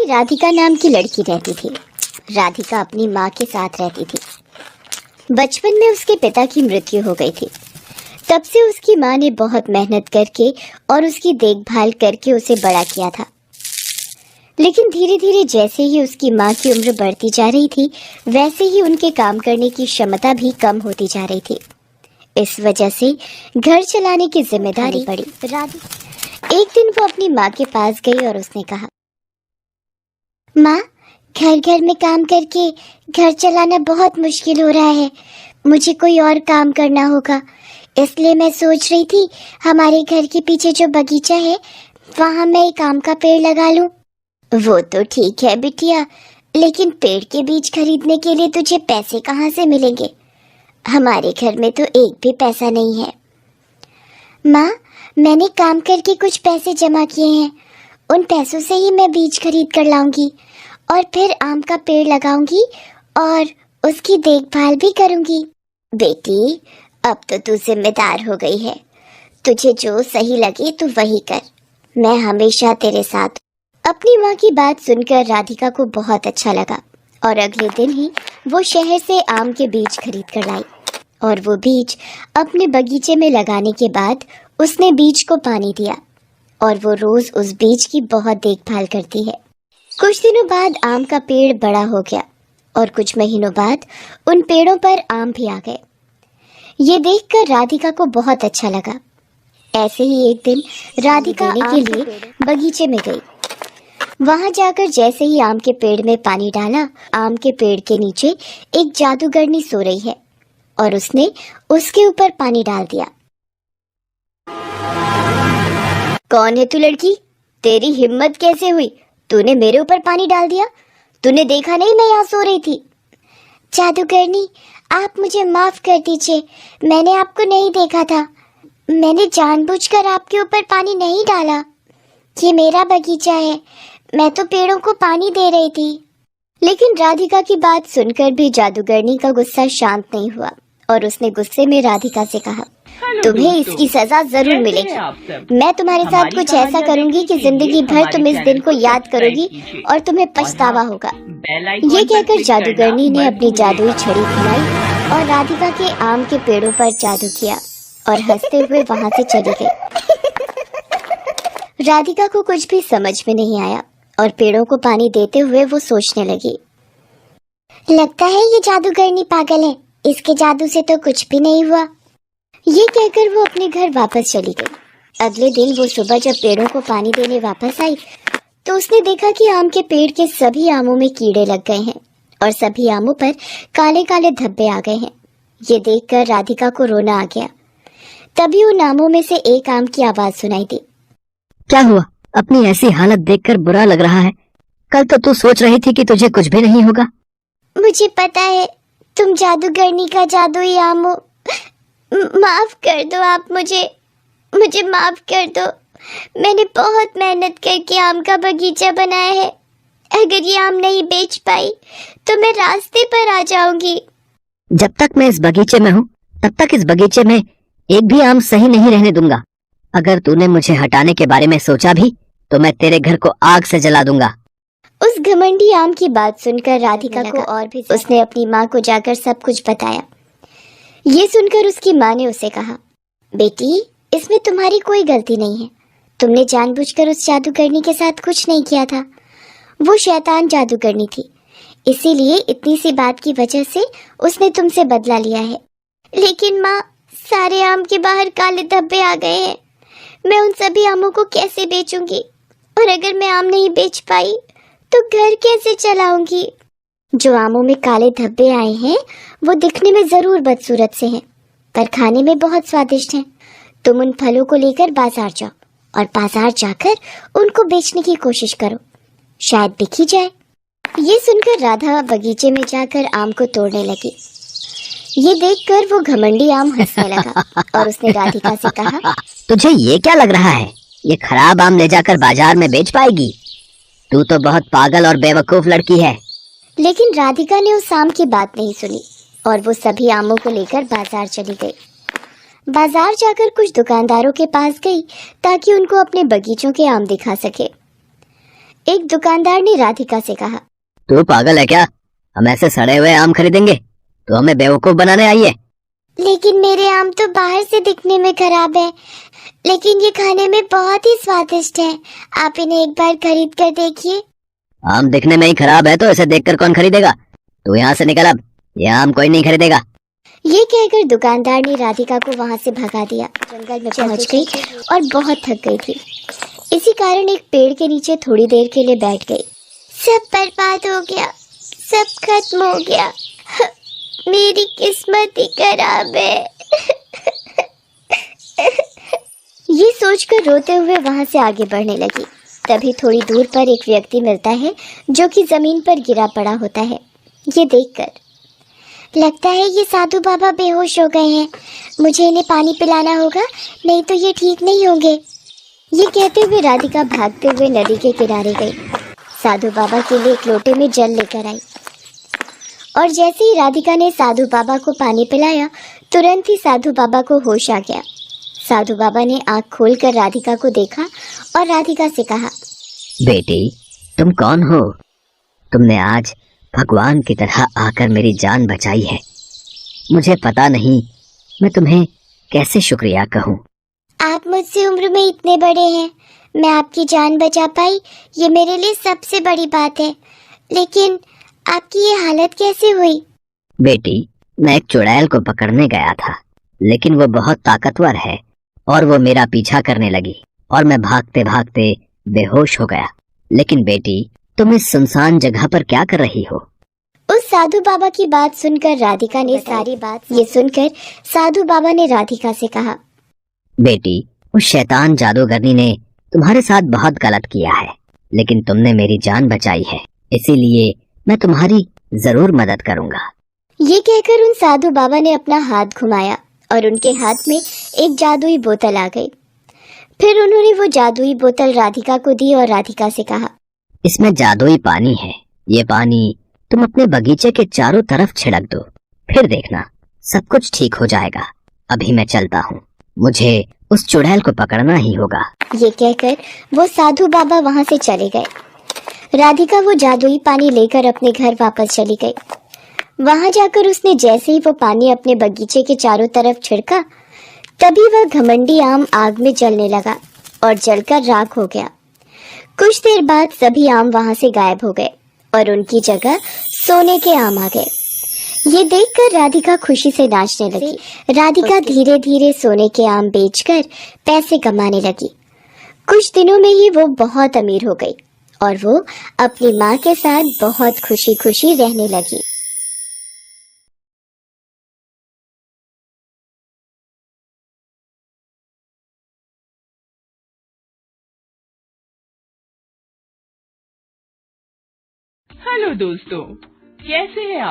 राधिका नाम की लड़की रहती थी। राधिका अपनी माँ के साथ रहती थी। बचपन में उसके पिता की मृत्यु हो गई थी। तब से उसकी माँ ने बहुत मेहनत करके और उसकी देखभाल करके उसे बड़ा किया था। लेकिन धीरे धीरे जैसे ही उसकी माँ की उम्र बढ़ती जा रही थी, वैसे ही उनके काम करने की क्षमता भी कम होती जा रही थी। इस वजह से घर चलाने की जिम्मेदारी पड़ी। एक दिन वो अपनी माँ के पास गई और उसने कहा, माँ, घर घर में काम करके घर चलाना बहुत मुश्किल हो रहा है। मुझे कोई और काम करना होगा। इसलिए मैं सोच रही थी हमारे घर के पीछे जो बगीचा है वहाँ मैं एक आम का पेड़ लगा लूं। वो तो ठीक है बिटिया, लेकिन पेड़ के बीज खरीदने के लिए तुझे पैसे कहाँ से मिलेंगे? हमारे घर में तो एक भी पैसा नहीं है। माँ, मैंने काम करके कुछ पैसे जमा किए हैं। उन पैसों से ही मैं बीज खरीद कर लाऊंगी और फिर आम का पेड़ लगाऊंगी और उसकी देखभाल भी करूंगी। बेटी, अब तो तू जिम्मेदार हो गई है। तुझे जो सही लगे तू वही कर। मैं हमेशा तेरे साथ। अपनी माँ की बात सुनकर राधिका को बहुत अच्छा लगा और अगले दिन ही वो शहर से आम के बीज खरीद कर लाई और वो बीज अपने बगीचे में लगाने के बाद उसने बीज को पानी दिया और वो रोज उस बीज की बहुत देखभाल करती है। कुछ दिनों बाद आम का पेड़ बड़ा हो गया और कुछ महीनों बाद उन पेड़ों पर आम भी आ गए। ये देखकर राधिका को बहुत अच्छा लगा। ऐसे ही एक दिन राधिका आम के लिए बगीचे में गई। वहां जाकर जैसे ही आम के पेड़ में पानी डाला, आम के पेड़ के नीचे एक जादूगरनी सो रही है और उसने उसके ऊपर पानी डाल दिया। कौन है तू लड़की? तेरी हिम्मत कैसे हुई? तूने मेरे ऊपर पानी डाल दिया। तूने देखा नहीं मैं यहाँ सो रही थी? जादूगरनी, आप मुझे माफ कर दीजिए। मैंने आपको नहीं देखा था। मैंने जानबूझकर आपके ऊपर पानी नहीं डाला। ये मेरा बगीचा है। मैं तो पेड़ों को पानी दे रही थी। लेकिन राधिका की बात सुनकर भी जादूगरनी का गुस्सा शांत नहीं हुआ और उसने गुस्से में राधिका से कहा, तुम्हें इसकी सजा जरूर मिलेगी। मैं तुम्हारे साथ कुछ ऐसा करूंगी कि जिंदगी भर तुम इस दिन को याद करोगी और तुम्हें पछतावा होगा। ये कहकर जादूगरनी ने अपनी जादुई छड़ी खिलाई और राधिका के आम के पेड़ों पर जादू किया और हंसते हुए वहां से चली गई। राधिका को कुछ भी समझ में नहीं आया और पेड़ों को पानी देते हुए वो सोचने लगी, लगता है ये जादूगरनी पागल है। इसके जादू से तो कुछ भी नहीं हुआ। ये कहकर वो अपने घर वापस चली गई। अगले दिन वो सुबह जब पेड़ों को पानी देने वापस आई तो उसने देखा कि आम के पेड़ के सभी आमों में कीड़े लग गए हैं और सभी आमों पर काले काले धब्बे आ गए हैं। ये देखकर राधिका को रोना आ गया। तभी उन आमों में से एक आम की आवाज सुनाई दी। क्या हुआ? अपनी ऐसी हालत देखकर बुरा लग रहा है। कल तो तू सोच रही थी कि तुझे कुछ भी नहीं होगा। मुझे पता है तुम जादूगरनी का जादुई आम हो। माफ कर दो आप मुझे माफ कर दो। मैंने बहुत मेहनत करके आम का बगीचा बनाया है। अगर ये आम नहीं बेच पाई तो मैं रास्ते पर आ जाऊंगी। जब तक मैं इस बगीचे में हूँ तब तक इस बगीचे में एक भी आम सही नहीं रहने दूंगा। अगर तूने मुझे हटाने के बारे में सोचा भी तो मैं तेरे घर को आग से जला दूंगा। उस घमंडी आम की बात सुनकर राधिका को और भी उसने अपनी माँ को जाकर सब कुछ बताया। ये सुनकर उसकी माँ ने उसे कहा, बेटी, इसमें तुम्हारी कोई गलती नहीं है। तुमने जानबूझकर उस जादूगरनी के साथ कुछ नहीं किया था। वो शैतान जादूगरनी थी, इसीलिए इतनी सी बात की वजह से उसने तुमसे बदला लिया है। लेकिन माँ, सारे आम के बाहर काले धब्बे आ गए हैं। मैं उन सभी आमों को कैसे बेचूंगी? और अगर मैं आम नहीं बेच पाई तो घर कैसे चलाऊंगी? जो आमों में काले धब्बे आए हैं वो दिखने में जरूर बदसूरत से हैं, पर खाने में बहुत स्वादिष्ट हैं। तुम उन फलों को लेकर बाजार जाओ और बाजार जाकर उनको बेचने की कोशिश करो, शायद बिक ही जाए। ये सुनकर राधा बगीचे में जाकर आम को तोड़ने लगी। ये देखकर वो घमंडी आम हंसने लगा और उसने राधिका से कहा, तुझे ये क्या लग रहा है? ये खराब आम ले जाकर बाजार में बेच पाएगी? तू तो बहुत पागल और बेवकूफ लड़की है। लेकिन राधिका ने उस आम की बात नहीं सुनी और वो सभी आमों को लेकर बाजार चली गई। बाजार जाकर कुछ दुकानदारों के पास गई ताकि उनको अपने बगीचों के आम दिखा सके। एक दुकानदार ने राधिका से कहा। तू पागल है क्या? हम ऐसे सड़े हुए आम खरीदेंगे? तो हमें बेवकूफ बनाने आई है? लेकिन मेरे आम तो बाहर से दिखने में खराब है, लेकिन ये खाने में बहुत ही स्वादिष्ट है। आप इन्हें एक बार खरीद कर देखिए। आम दिखने में ही खराब है तो इसे देखकर कौन खरीदेगा? तू यहाँ से निकल अब, ये आम कोई नहीं खरीदेगा। ये कहकर दुकानदार ने राधिका को वहां से भगा दिया। जंगल में पहुंच गई और बहुत थक गई थी। इसी कारण एक पेड़ के नीचे थोड़ी देर के लिए बैठ गई। सब बर्बाद हो गया, सब खत्म हो गया। मेरी किस्मत ही खराब है। ये सोचकर रोते हुए वहां से आगे बढ़ने लगी। तभी थोड़ी दूर पर एक व्यक्ति मिलता है जो कि जमीन पर गिरा पड़ा होता है। ये देखकर लगता है ये साधु बाबा बेहोश हो गए हैं। मुझे इन्हें पानी पिलाना होगा, नहीं तो ये ठीक नहीं होंगे। ये कहते हुए राधिका भागते हुए नदी के किनारे गई। साधु बाबा के लिए एक लोटे में जल लेकर आई और जैसे ही राधिका ने साधु बाबा को पानी पिलाया, तुरंत ही साधु बाबा को होश आ गया। साधु बाबा ने आंख खोलकर राधिका को देखा और राधिका से कहा, बेटी, तुम कौन हो? तुमने आज भगवान की तरह आकर मेरी जान बचाई है। मुझे पता नहीं मैं तुम्हें कैसे शुक्रिया कहूँ। आप मुझसे उम्र में इतने बड़े हैं, मैं आपकी जान बचा पाई, ये मेरे लिए सबसे बड़ी बात है। लेकिन आपकी ये हालत कैसे हुई? बेटी, मैं एक चुड़ैल को पकड़ने गया था, लेकिन वो बहुत ताकतवर है और वो मेरा पीछा करने लगी और मैं भागते भागते बेहोश हो गया। लेकिन बेटी, तुम इस सुनसान जगह पर क्या कर रही हो? उस साधु बाबा की बात सुनकर राधिका ने सारी बात ये सुनकर साधु बाबा ने राधिका से कहा, बेटी, उस शैतान जादूगरनी ने तुम्हारे साथ बहुत गलत किया है, लेकिन तुमने मेरी जान बचाई है, इसीलिए मैं तुम्हारी जरूर मदद करूंगा। ये कहकर उन साधु बाबा ने अपना हाथ घुमाया और उनके हाथ में एक जादुई बोतल आ गई। फिर उन्होंने वो जादुई बोतल राधिका को दी और राधिका से कहा, इसमें जादुई पानी है। ये पानी तुम अपने बगीचे के चारों तरफ छिड़क दो, फिर देखना सब कुछ ठीक हो जाएगा। अभी मैं चलता हूँ, मुझे उस चुड़ैल को पकड़ना ही होगा। ये कहकर वो साधु बाबा वहां से चले गए। राधिका वो जादुई पानी लेकर अपने घर वापस चली गई। वहां जाकर उसने जैसे ही वो पानी अपने बगीचे के चारों तरफ छिड़का, तभी वह घमंडी आम आग में जलने लगा और जलकर राख हो गया। कुछ देर बाद सभी आम वहां से गायब हो गए और उनकी जगह सोने के आम आ गए। ये देखकर राधिका खुशी से नाचने लगी। राधिका धीरे धीरे सोने के आम बेचकर पैसे कमाने लगी। कुछ दिनों में ही वो बहुत अमीर हो गई और वो अपनी माँ के साथ बहुत खुशी खुशी रहने लगी। हेलो दोस्तों, कैसे हैं आप?